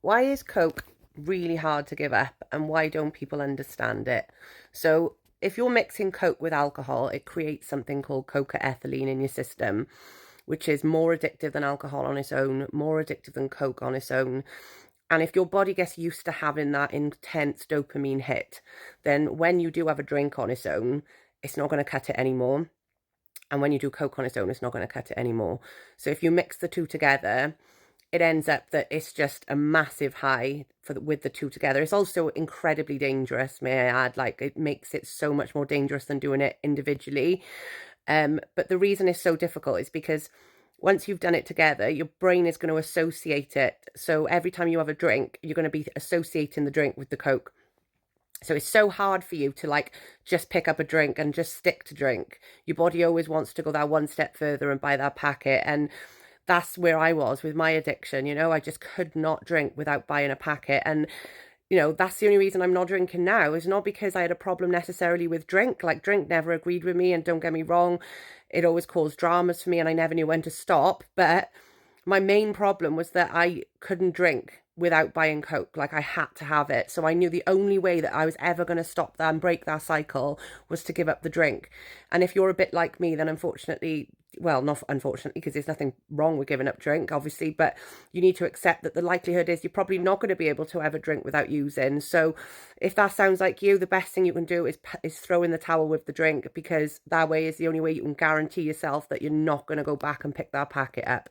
Why is Coke really hard to give up, and why don't people understand it? So, if you're mixing Coke with alcohol, it creates something called cocaethylene in your system, which is more addictive than alcohol on its own, more addictive than Coke on its own. And if your body gets used to having that intense dopamine hit, then when you do have a drink on its own, it's not going to cut it anymore. And when you do Coke on its own, it's not going to cut it anymore. So if you mix the two together, it ends up that it's just a massive high with the two together. It's also incredibly dangerous, may I add. Like, it makes it so much more dangerous than doing it individually. But the reason it's so difficult is because once you've done it together, your brain is going to associate it. So every time you have a drink, you're going to be associating the drink with the Coke. So it's so hard for you to like just pick up a drink and just stick to drink. Your body always wants to go that one step further and buy that packet. And that's where I was with my addiction. I just could not drink without buying a packet. And that's the only reason I'm not drinking now. Is not because I had a problem necessarily with drink. Like, drink never agreed with me, and don't get me wrong, it always caused dramas for me and I never knew when to stop. But my main problem was that I couldn't drink without buying Coke. Like, I had to have it. So I knew the only way that I was ever going to stop that and break that cycle was to give up the drink. And if you're a bit like me, then unfortunately, well, not unfortunately, because there's nothing wrong with giving up drink, obviously, but you need to accept that the likelihood is you're probably not going to be able to ever drink without using. So if that sounds like you, the best thing you can do is throw in the towel with the drink, because that way is the only way you can guarantee yourself that you're not going to go back and pick that packet up.